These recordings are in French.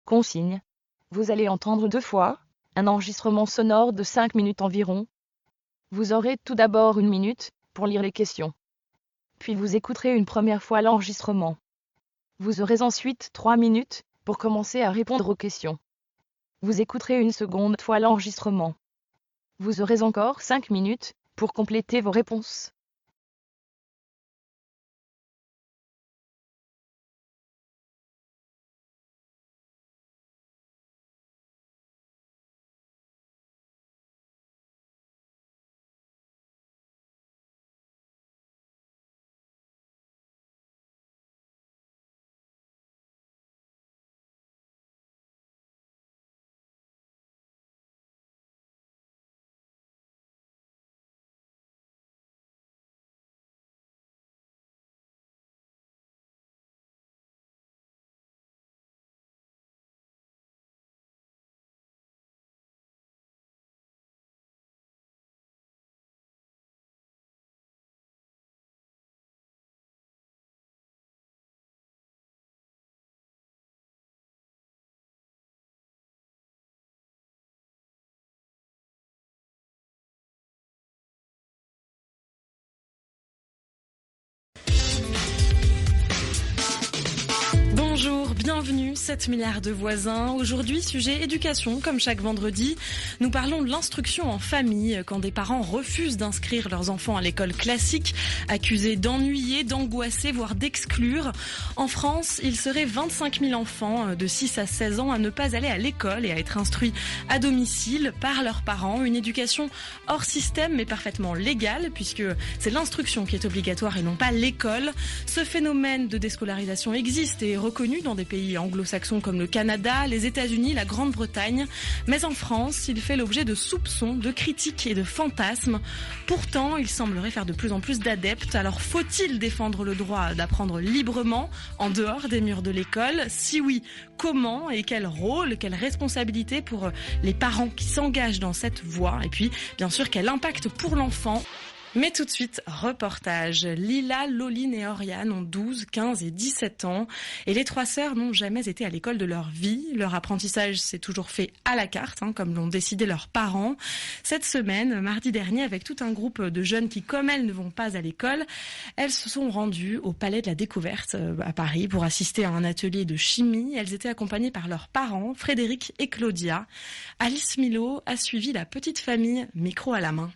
Consigne. Vous allez entendre 2 fois un enregistrement sonore de 5 minutes environ. Vous aurez tout d'abord 1 minute pour lire les questions. Puis vous écouterez une première fois l'enregistrement. Vous aurez ensuite 3 minutes pour commencer à répondre aux questions. Vous écouterez une seconde fois l'enregistrement. Vous aurez encore 5 minutes pour compléter vos réponses. Bonjour, bienvenue, 7 milliards de voisins. Aujourd'hui, sujet éducation, comme chaque vendredi. Nous parlons de l'instruction en famille, quand des parents refusent d'inscrire leurs enfants à l'école classique, accusés d'ennuyer, d'angoisser, voire d'exclure. En France, il serait 25 000 enfants de 6 à 16 ans à ne pas aller à l'école et à être instruits à domicile par leurs parents. Une éducation hors système, mais parfaitement légale, puisque c'est l'instruction qui est obligatoire et non pas l'école. Ce phénomène de déscolarisation existe et est reconnu dans des pays anglo-saxons comme le Canada, les États-Unis, la Grande-Bretagne. Mais en France, il fait l'objet de soupçons, de critiques et de fantasmes. Pourtant, il semblerait faire de plus en plus d'adeptes. Alors, faut-il défendre le droit d'apprendre librement, en dehors des murs de l'école? Si oui, comment et quel rôle, quelle responsabilité pour les parents qui s'engagent dans cette voie? Et puis, bien sûr, quel impact pour l'enfant? Mais tout de suite, reportage. Lila, Loline et Oriane ont 12, 15 et 17 ans. Et les 3 sœurs n'ont jamais été à l'école de leur vie. Leur apprentissage s'est toujours fait à la carte, comme l'ont décidé leurs parents. Cette semaine, mardi dernier, avec tout un groupe de jeunes qui, comme elles, ne vont pas à l'école, elles se sont rendues au Palais de la Découverte à Paris pour assister à un atelier de chimie. Elles étaient accompagnées par leurs parents, Frédéric et Claudia. Alice Milo a suivi la petite famille, micro à la main.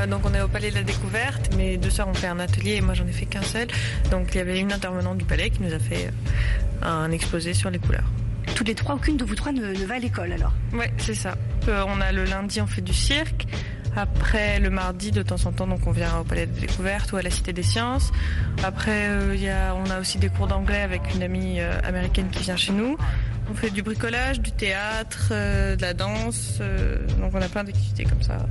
Donc on est au Palais de la Découverte. Mes 2 sœurs ont fait un atelier et moi j'en ai fait qu'un seul. Donc il y avait une intervenante du palais qui nous a fait un exposé sur les couleurs. Toutes les 3, aucune de vous 3 ne va à l'école alors? Ouais, c'est ça. On a le lundi, on fait du cirque. Après, le mardi, de temps en temps, donc on vient au Palais de Découverte ou à la Cité des Sciences. Après, on a aussi des cours d'anglais avec une amie américaine qui vient chez nous. On fait du bricolage, du théâtre, de la danse. Donc on a plein d'activités comme ça.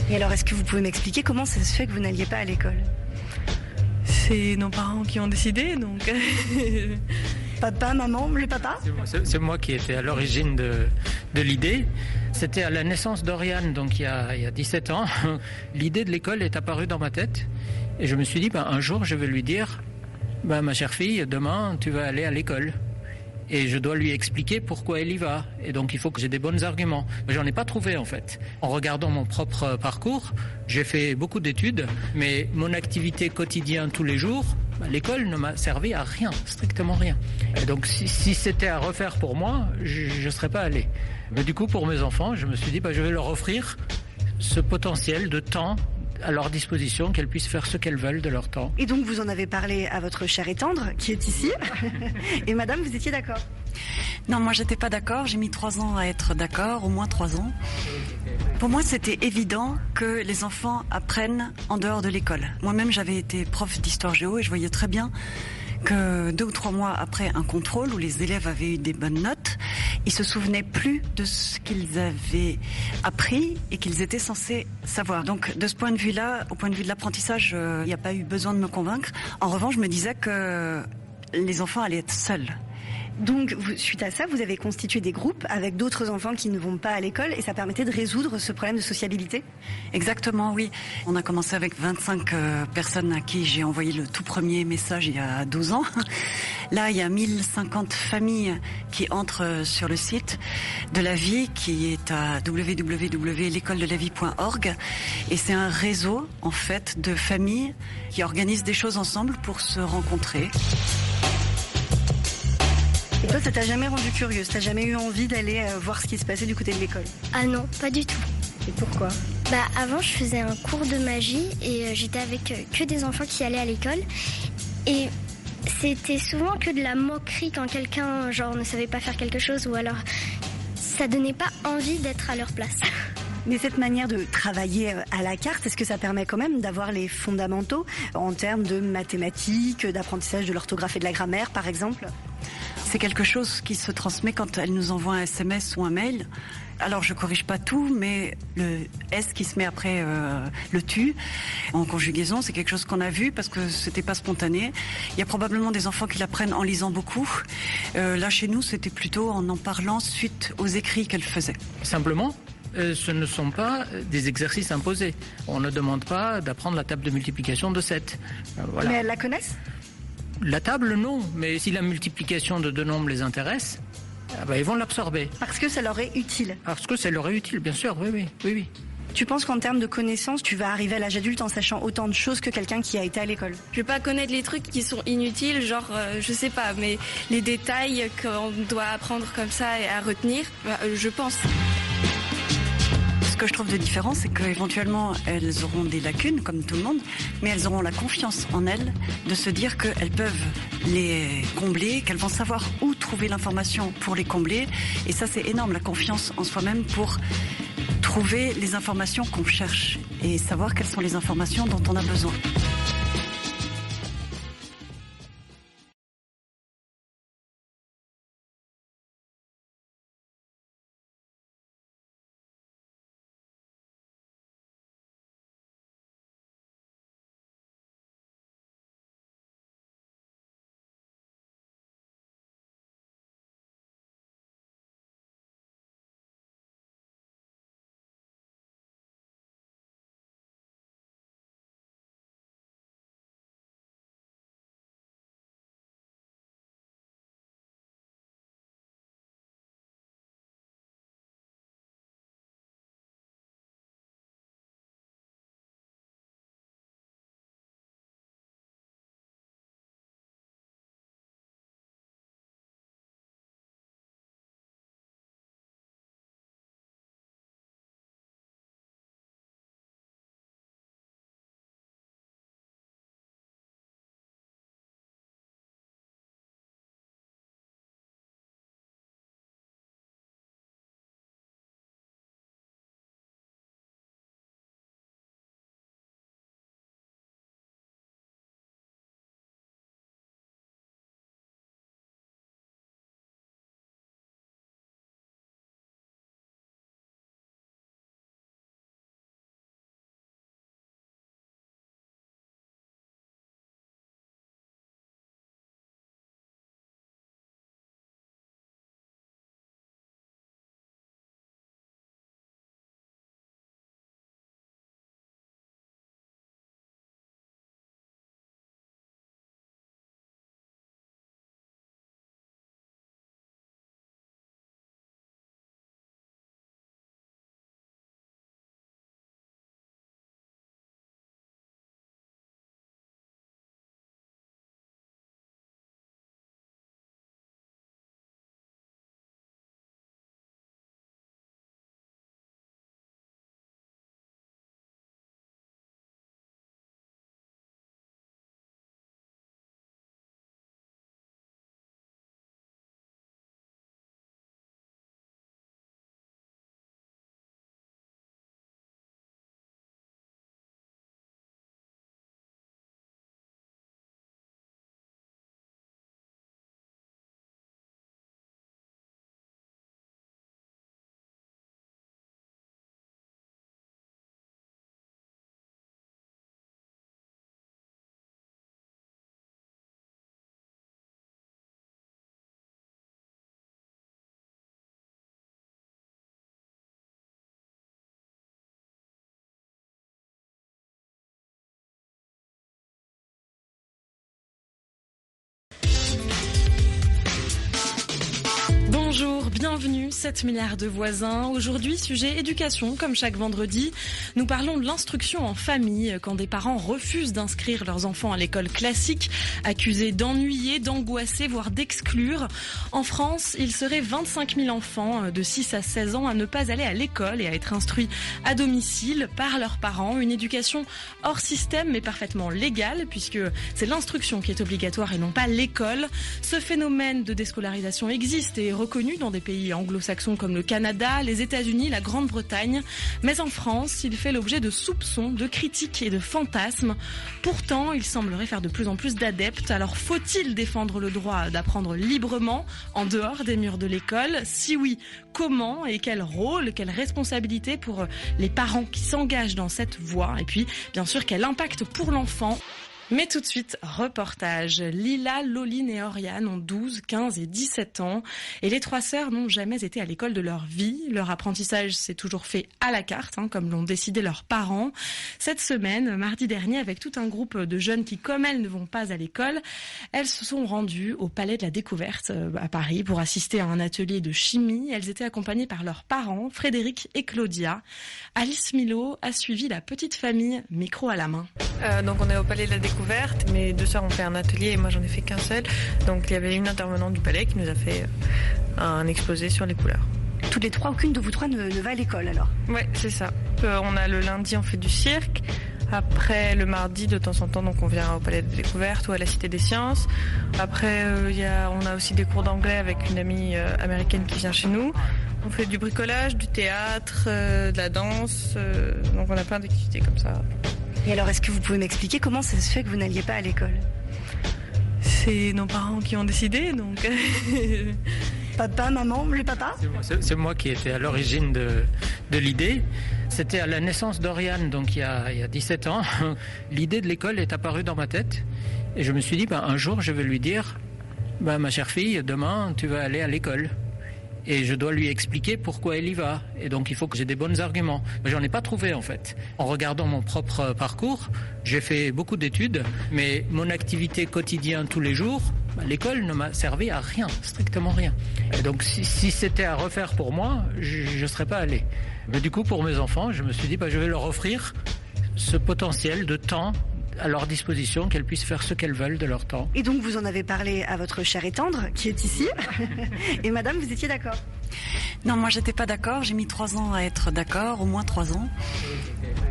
Et alors, est-ce que vous pouvez m'expliquer comment ça se fait que vous n'alliez pas à l'école? C'est nos parents qui ont décidé, donc... Papa, maman, le papa? C'est moi qui étais à l'origine de l'idée. C'était à la naissance d'Oriane, donc il y a 17 ans. L'idée de l'école est apparue dans ma tête. Et je me suis dit, un jour, je vais lui dire, ma chère fille, demain, tu vas aller à l'école. Et je dois lui expliquer pourquoi elle y va. Et donc il faut que j'ai des bons arguments. Mais j'en ai pas trouvé en fait. En regardant mon propre parcours, j'ai fait beaucoup d'études, mais mon activité quotidienne tous les jours, l'école ne m'a servi à rien, strictement rien. Et donc si c'était à refaire pour moi, je ne serais pas allé. Mais du coup pour mes enfants, je me suis dit je vais leur offrir ce potentiel de temps à leur disposition, qu'elles puissent faire ce qu'elles veulent de leur temps. Et donc vous en avez parlé à votre chère et tendre qui est ici. Et madame, vous étiez d'accord? Non, moi j'étais pas d'accord, j'ai mis 3 ans à être d'accord, au moins 3 ans. Pour moi c'était évident que les enfants apprennent en dehors de l'école. Moi-même j'avais été prof d'histoire géo et je voyais très bien que 2 ou 3 mois après un contrôle où les élèves avaient eu des bonnes notes, ils se souvenaient plus de ce qu'ils avaient appris et qu'ils étaient censés savoir. Donc de ce point de vue-là, au point de vue de l'apprentissage, il n'y a pas eu besoin de me convaincre. En revanche, je me disais que les enfants allaient être seuls. Donc, suite à ça, vous avez constitué des groupes avec d'autres enfants qui ne vont pas à l'école et ça permettait de résoudre ce problème de sociabilité? Exactement, oui. On a commencé avec 25 personnes à qui j'ai envoyé le tout premier message il y a 12 ans. Là, il y a 1050 familles qui entrent sur le site de la vie qui est à www.l'écoledelavie.org et c'est un réseau, en fait, de familles qui organisent des choses ensemble pour se rencontrer. Et toi, ça t'a jamais rendu curieuse? T'as jamais eu envie d'aller voir ce qui se passait du côté de l'école? Ah non, pas du tout. Et pourquoi? Avant, je faisais un cours de magie et j'étais avec que des enfants qui allaient à l'école. Et c'était souvent que de la moquerie quand quelqu'un ne savait pas faire quelque chose ou alors ça donnait pas envie d'être à leur place. Mais cette manière de travailler à la carte, est-ce que ça permet quand même d'avoir les fondamentaux en termes de mathématiques, d'apprentissage de l'orthographe et de la grammaire, par exemple? C'est quelque chose qui se transmet quand elle nous envoie un SMS ou un mail. Alors je corrige pas tout, mais le S qui se met après le tu en conjugaison, c'est quelque chose qu'on a vu parce que c'était pas spontané. Il y a probablement des enfants qui l'apprennent en lisant beaucoup. Là chez nous, c'était plutôt en parlant suite aux écrits qu'elle faisait. Simplement, ce ne sont pas des exercices imposés. On ne demande pas d'apprendre la table de multiplication de 7. Voilà. Mais elles la connaissent? La table, non. Mais si la multiplication de deux nombres les intéresse, ils vont l'absorber. Parce que ça leur est utile. Parce que ça leur est utile, bien sûr, oui. Tu penses qu'en termes de connaissances, tu vas arriver à l'âge adulte en sachant autant de choses que quelqu'un qui a été à l'école? Je vais pas connaître les trucs qui sont inutiles, je sais pas, mais les détails qu'on doit apprendre comme ça et à retenir, je pense. Ce que je trouve de différent, c'est qu'éventuellement, elles auront des lacunes, comme tout le monde, mais elles auront la confiance en elles de se dire qu'elles peuvent les combler, qu'elles vont savoir où trouver l'information pour les combler. Et ça, c'est énorme, la confiance en soi-même pour trouver les informations qu'on cherche et savoir quelles sont les informations dont on a besoin. Bonjour, bienvenue, 7 milliards de voisins. Aujourd'hui, sujet éducation, comme chaque vendredi. Nous parlons de l'instruction en famille, quand des parents refusent d'inscrire leurs enfants à l'école classique, accusés d'ennuyer, d'angoisser, voire d'exclure. En France, il serait 25 000 enfants de 6 à 16 ans à ne pas aller à l'école et à être instruits à domicile par leurs parents. Une éducation hors système, mais parfaitement légale, puisque c'est l'instruction qui est obligatoire et non pas l'école. Ce phénomène de déscolarisation existe et est reconnu dans des pays anglo-saxons comme le Canada, les États-Unis, la Grande-Bretagne. Mais en France, il fait l'objet de soupçons, de critiques et de fantasmes. Pourtant, il semblerait faire de plus en plus d'adeptes. Alors, faut-il défendre le droit d'apprendre librement, en dehors des murs de l'école? Si oui, comment et quel rôle, quelle responsabilité pour les parents qui s'engagent dans cette voie? Et puis, bien sûr, quel impact pour l'enfant? Mais tout de suite, reportage. Lila, Loline et Oriane ont 12, 15 et 17 ans. Et les trois sœurs n'ont jamais été à l'école de leur vie. Leur apprentissage s'est toujours fait à la carte, comme l'ont décidé leurs parents. Cette semaine, mardi dernier, avec tout un groupe de jeunes qui, comme elles, ne vont pas à l'école, elles se sont rendues au Palais de la Découverte à Paris pour assister à un atelier de chimie. Elles étaient accompagnées par leurs parents, Frédéric et Claudia. Alice Milo a suivi la petite famille, micro à la main. Donc on est au Palais de la Découverte. Mes deux sœurs ont fait un atelier et moi j'en ai fait qu'un seul. Donc il y avait une intervenante du Palais qui nous a fait un exposé sur les couleurs. Toutes les trois, aucune de vous trois ne va à l'école alors? Ouais, c'est ça. On a le lundi, on fait du cirque. Après, le mardi, de temps en temps, donc on vient au Palais de Découverte ou à la Cité des Sciences. Après, on a aussi des cours d'anglais avec une amie américaine qui vient chez nous. On fait du bricolage, du théâtre, de la danse. Donc on a plein d'activités comme ça. Et alors, est-ce que vous pouvez m'expliquer comment ça se fait que vous n'alliez pas à l'école? C'est nos parents qui ont décidé, donc... Papa, maman, le papa? C'est moi qui étais à l'origine de l'idée. C'était à la naissance d'Oriane, donc il y a 17 ans. L'idée de l'école est apparue dans ma tête. Et je me suis dit, un jour, je vais lui dire, ma chère fille, demain, tu vas aller à l'école. Et je dois lui expliquer pourquoi elle y va. Et donc, il faut que j'ai des bons arguments. Mais j'en ai pas trouvé, en fait. En regardant mon propre parcours, j'ai fait beaucoup d'études, mais mon activité quotidienne tous les jours, l'école ne m'a servi à rien, strictement rien. Et donc, si c'était à refaire pour moi, je ne serais pas allé. Mais du coup, pour mes enfants, je me suis dit, je vais leur offrir ce potentiel de temps à leur disposition, qu'elles puissent faire ce qu'elles veulent de leur temps. Et donc vous en avez parlé à votre chère et tendre qui est ici. Et madame, vous étiez d'accord? Non, moi j'étais pas d'accord, j'ai mis 3 ans à être d'accord, au moins 3 ans.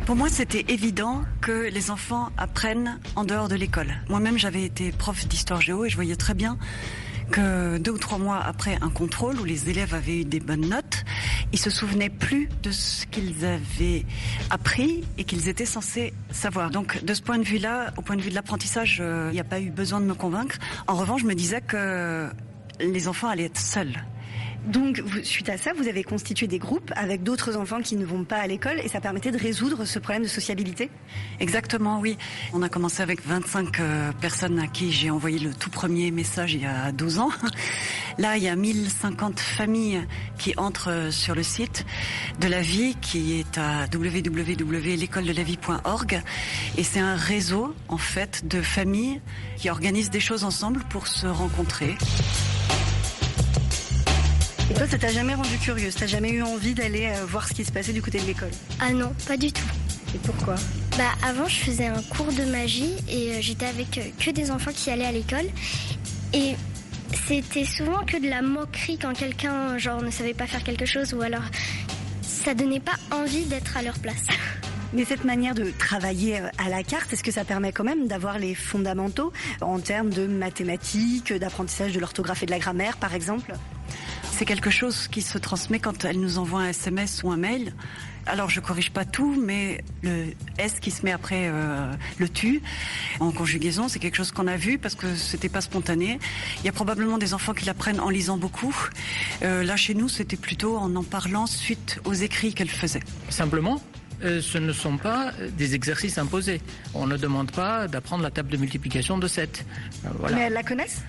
Pour moi c'était évident que les enfants apprennent en dehors de l'école. Moi-même j'avais été prof d'histoire géo et je voyais très bien que 2 ou 3 mois après un contrôle où les élèves avaient eu des bonnes notes, ils se souvenaient plus de ce qu'ils avaient appris et qu'ils étaient censés savoir. Donc de ce point de vue-là, au point de vue de l'apprentissage, il n'y a pas eu besoin de me convaincre. En revanche, je me disais que les enfants allaient être seuls. Donc, suite à ça, vous avez constitué des groupes avec d'autres enfants qui ne vont pas à l'école et ça permettait de résoudre ce problème de sociabilité? Exactement, oui. On a commencé avec 25 personnes à qui j'ai envoyé le tout premier message il y a 12 ans. Là, il y a 1050 familles qui entrent sur le site de la vie qui est à www.l'écoledelavie.org et c'est un réseau, en fait, de familles qui organisent des choses ensemble pour se rencontrer. Et toi, ça t'a jamais rendu curieuse? T'as jamais eu envie d'aller voir ce qui se passait du côté de l'école? Ah non, pas du tout. Et pourquoi? Avant, je faisais un cours de magie et j'étais avec que des enfants qui allaient à l'école. Et c'était souvent que de la moquerie quand quelqu'un ne savait pas faire quelque chose ou alors ça donnait pas envie d'être à leur place. Mais cette manière de travailler à la carte, est-ce que ça permet quand même d'avoir les fondamentaux en termes de mathématiques, d'apprentissage de l'orthographe et de la grammaire, par exemple? C'est quelque chose qui se transmet quand elle nous envoie un SMS ou un mail. Alors je corrige pas tout, mais le S qui se met après le tu en conjugaison, c'est quelque chose qu'on a vu parce que c'était pas spontané. Il y a probablement des enfants qui l'apprennent en lisant beaucoup. Là chez nous, c'était plutôt en parlant suite aux écrits qu'elle faisait. Simplement, ce ne sont pas des exercices imposés. On ne demande pas d'apprendre la table de multiplication de 7. Voilà. Mais elles la connaissent?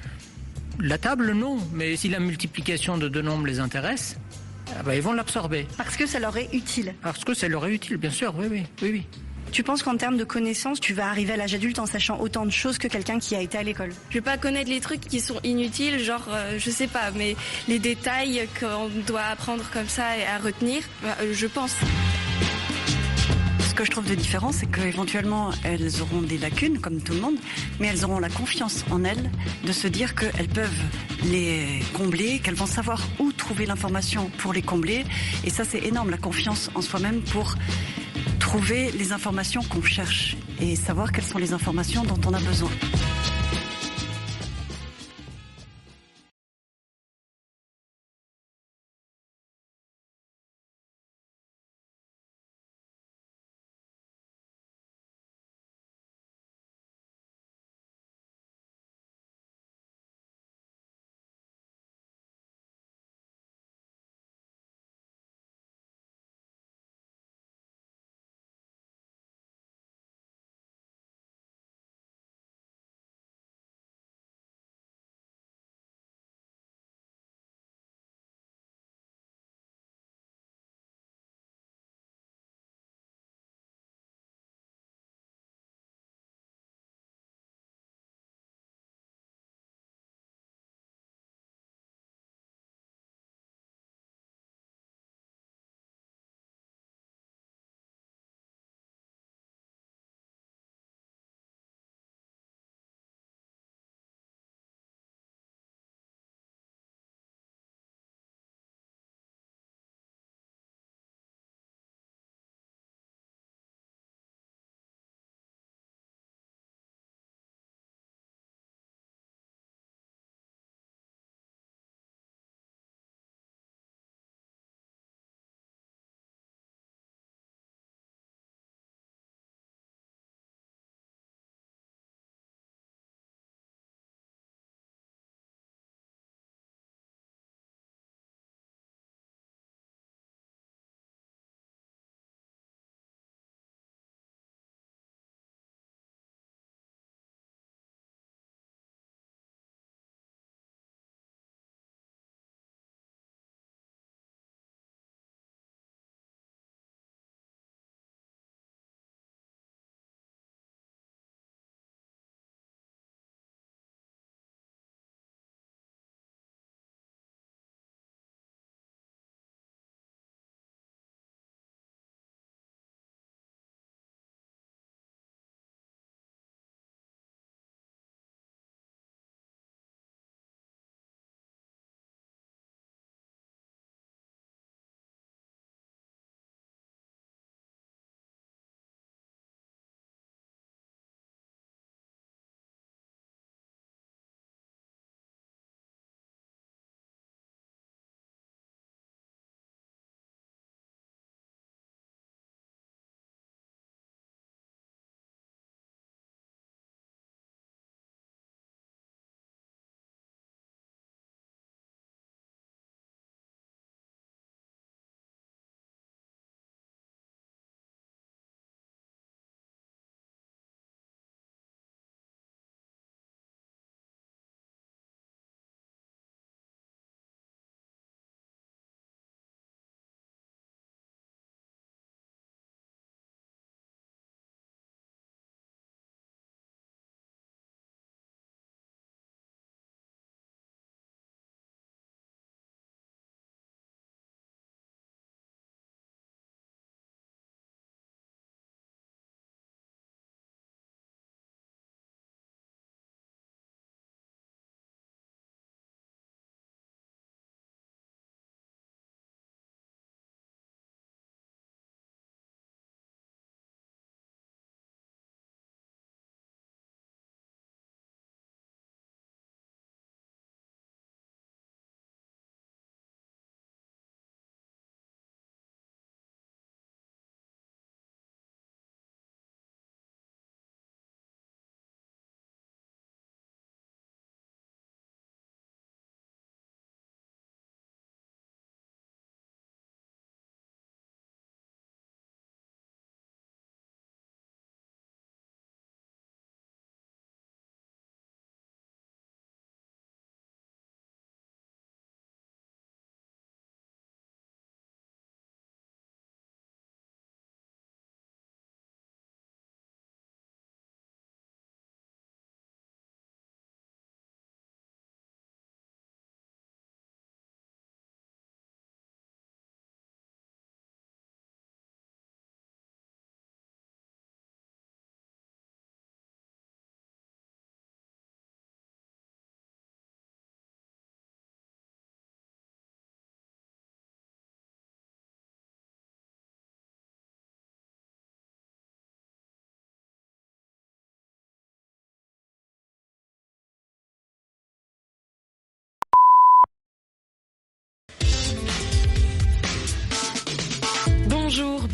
La table, non. Mais si la multiplication de deux nombres les intéresse, ils vont l'absorber. Parce que ça leur est utile. Parce que ça leur est utile, bien sûr, oui. Tu penses qu'en termes de connaissances, tu vas arriver à l'âge adulte en sachant autant de choses que quelqu'un qui a été à l'école? Je vais pas connaître les trucs qui sont inutiles, genre, je sais pas, mais les détails qu'on doit apprendre comme ça et à retenir, je pense. Ce que je trouve de différent, c'est qu'éventuellement, elles auront des lacunes, comme tout le monde, mais elles auront la confiance en elles de se dire qu'elles peuvent les combler, qu'elles vont savoir où trouver l'information pour les combler. Et ça, c'est énorme, la confiance en soi-même pour trouver les informations qu'on cherche et savoir quelles sont les informations dont on a besoin.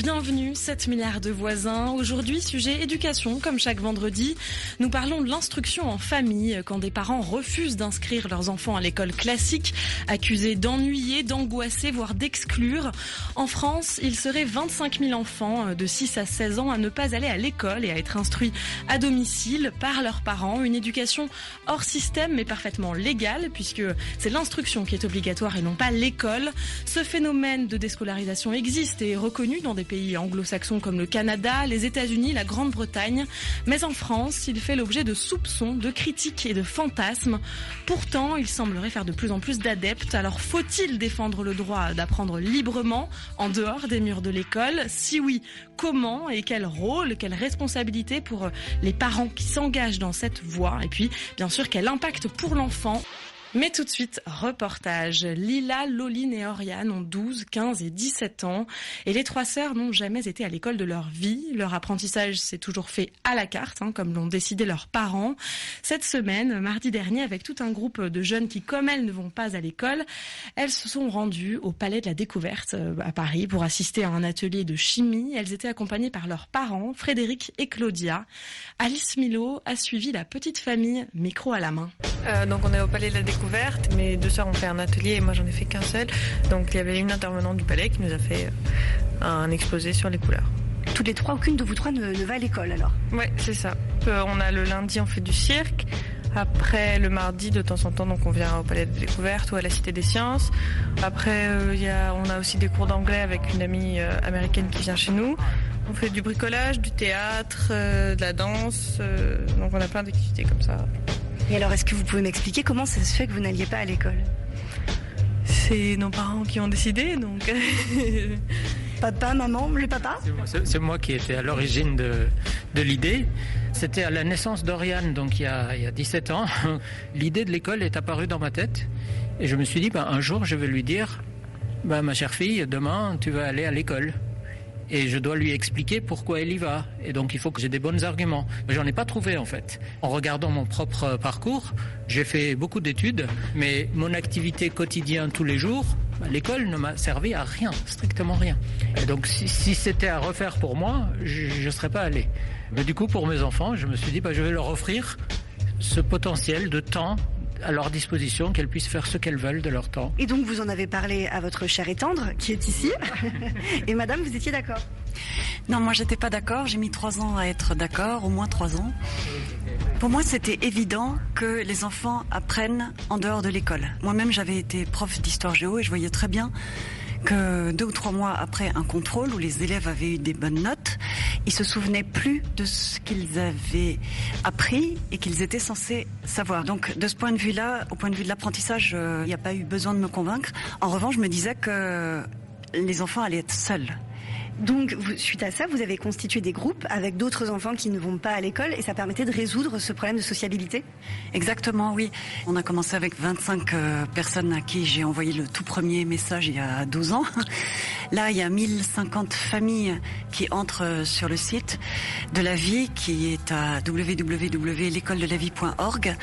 bienvenue, 7 milliards de voisins. Aujourd'hui, sujet éducation, comme chaque vendredi. Nous parlons de l'instruction en famille, quand des parents refusent d'inscrire leurs enfants à l'école classique, accusés d'ennuyer, d'angoisser, voire d'exclure. En France, il serait 25 000 enfants de 6 à 16 ans à ne pas aller à l'école et à être instruits à domicile par leurs parents. Une éducation hors système, mais parfaitement légale, puisque c'est l'instruction qui est obligatoire et non pas l'école. Ce phénomène de déscolarisation existe et est reconnu dans des pays anglo-saxons comme le Canada, les États-Unis, la Grande-Bretagne. Mais en France, il fait l'objet de soupçons, de critiques et de fantasmes. Pourtant, il semblerait faire de plus en plus d'adeptes. Alors faut-il défendre le droit d'apprendre librement en dehors des murs de l'école? Si oui, comment et quel rôle, quelle responsabilité pour les parents qui s'engagent dans cette voie? Et puis, bien sûr, quel impact pour l'enfant? Mais tout de suite, reportage. Lila, Loline et Oriane ont 12, 15 et 17 ans. Et les trois sœurs n'ont jamais été à l'école de leur vie. Leur apprentissage s'est toujours fait à la carte, comme l'ont décidé leurs parents. Cette semaine, mardi dernier, avec tout un groupe de jeunes qui, comme elles, ne vont pas à l'école, elles se sont rendues au Palais de la Découverte à Paris pour assister à un atelier de chimie. Elles étaient accompagnées par leurs parents, Frédéric et Claudia. Alice Milo a suivi la petite famille, micro à la main. Donc on est au Palais de la Découverte. Mes deux sœurs ont fait un atelier et moi j'en ai fait qu'un seul. Donc il y avait une intervenante du palais qui nous a fait un exposé sur les couleurs. Toutes les trois, aucune de vous trois ne va à l'école alors? Ouais, c'est ça. On a le lundi, on fait du cirque. Après, le mardi, de temps en temps, donc on vient au Palais de Découverte ou à la Cité des Sciences. Après, on a aussi des cours d'anglais avec une amie américaine qui vient chez nous. On fait du bricolage, du théâtre, de la danse. Donc on a plein d'activités comme ça. Et alors, est-ce que vous pouvez m'expliquer comment ça se fait que vous n'alliez pas à l'école? C'est nos parents qui ont décidé, donc... Papa, maman, le papa? C'est moi qui étais à l'origine de l'idée. C'était à la naissance d'Oriane, donc il y a 17 ans. L'idée de l'école est apparue dans ma tête. Et je me suis dit, un jour, je vais lui dire, ma chère fille, demain, tu vas aller à l'école. Et je dois lui expliquer pourquoi elle y va. Et donc il faut que j'ai des bons arguments. Mais j'en ai pas trouvé en fait. En regardant mon propre parcours, j'ai fait beaucoup d'études, mais mon activité quotidienne tous les jours, l'école ne m'a servi à rien, strictement rien. Et donc si c'était à refaire pour moi, je ne serais pas allé. Mais du coup pour mes enfants, je me suis dit je vais leur offrir ce potentiel de temps à leur disposition, qu'elles puissent faire ce qu'elles veulent de leur temps. Et donc vous en avez parlé à votre chère et tendre qui est ici. Et madame, vous étiez d'accord? Non, moi j'étais pas d'accord, j'ai mis 3 ans à être d'accord, au moins 3 ans. Pour moi c'était évident que les enfants apprennent en dehors de l'école. Moi-même j'avais été prof d'histoire géo et je voyais très bien que 2 ou 3 mois après un contrôle où les élèves avaient eu des bonnes notes, ils se souvenaient plus de ce qu'ils avaient appris et qu'ils étaient censés savoir. Donc de ce point de vue-là, au point de vue de l'apprentissage, il n'y a pas eu besoin de me convaincre. En revanche, je me disais que les enfants allaient être seuls. Donc, suite à ça, vous avez constitué des groupes avec d'autres enfants qui ne vont pas à l'école et ça permettait de résoudre ce problème de sociabilité? Exactement, oui. On a commencé avec 25 personnes à qui j'ai envoyé le tout premier message il y a 12 ans. Là, il y a 1050 familles qui entrent sur le site de la vie qui est à www.l'écoledelavie.org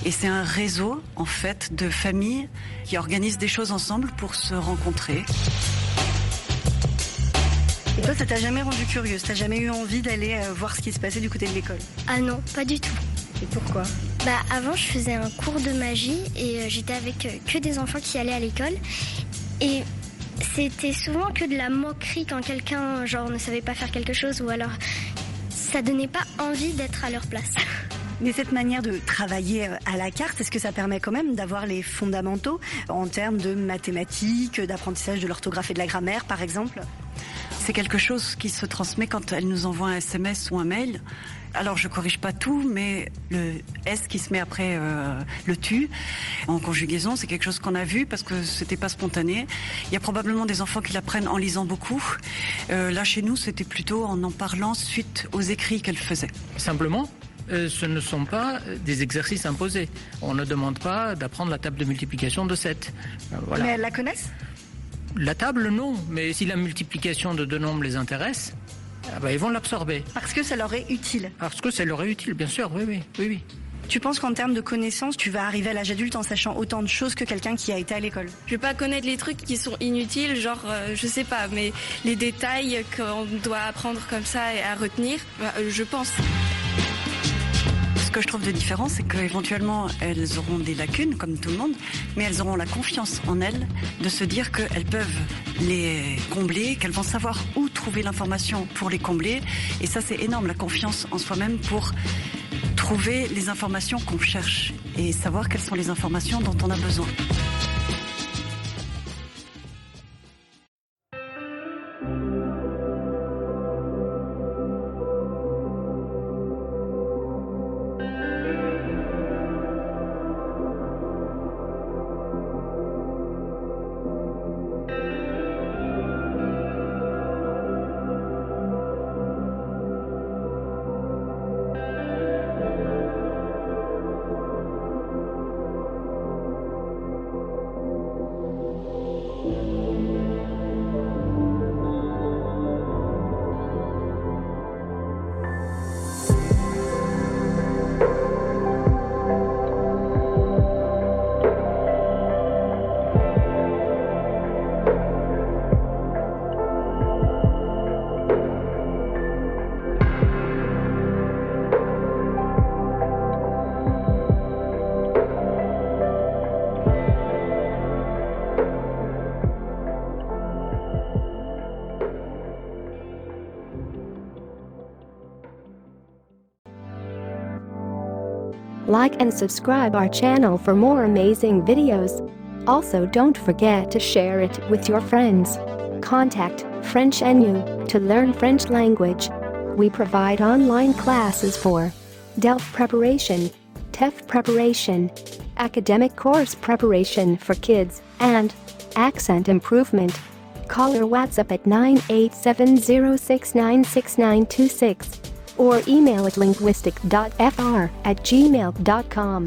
et c'est un réseau, en fait, de familles qui organisent des choses ensemble pour se rencontrer. Et toi, ça t'a jamais rendu curieuse? T'as jamais eu envie d'aller voir ce qui se passait du côté de l'école? Ah non, pas du tout. Et pourquoi? Avant, je faisais un cours de magie et j'étais avec que des enfants qui allaient à l'école. Et c'était souvent que de la moquerie quand quelqu'un ne savait pas faire quelque chose ou alors ça donnait pas envie d'être à leur place. Mais cette manière de travailler à la carte, est-ce que ça permet quand même d'avoir les fondamentaux en termes de mathématiques, d'apprentissage de l'orthographe et de la grammaire, par exemple? C'est quelque chose qui se transmet quand elle nous envoie un SMS ou un mail. Alors je corrige pas tout, mais le S qui se met après le tu en conjugaison, c'est quelque chose qu'on a vu parce que c'était pas spontané. Il y a probablement des enfants qui l'apprennent en lisant beaucoup. Là chez nous, c'était plutôt en parlant suite aux écrits qu'elle faisait. Simplement, ce ne sont pas des exercices imposés. On ne demande pas d'apprendre la table de multiplication de 7. Voilà. Mais elles la connaissent? La table, non. Mais si la multiplication de 2 nombres les intéresse, ils vont l'absorber. Parce que ça leur est utile? Parce que ça leur est utile, bien sûr, oui. Tu penses qu'en termes de connaissances, tu vas arriver à l'âge adulte en sachant autant de choses que quelqu'un qui a été à l'école? Je vais pas connaître les trucs qui sont inutiles, genre, je sais pas, mais les détails qu'on doit apprendre comme ça et à retenir, je pense. Ce que je trouve de différent, c'est qu'éventuellement, elles auront des lacunes, comme tout le monde, mais elles auront la confiance en elles de se dire qu'elles peuvent les combler, qu'elles vont savoir où trouver l'information pour les combler. Et ça, c'est énorme, la confiance en soi-même pour trouver les informations qu'on cherche et savoir quelles sont les informations dont on a besoin. Like and subscribe our channel for more amazing videos. Also, don't forget to share it with your friends. Contact French NU to learn French language. We provide online classes for DELF preparation, TEF preparation, academic course preparation for kids, and accent improvement. Call or WhatsApp at 98706966926 or email at linguistic.fr@gmail.com.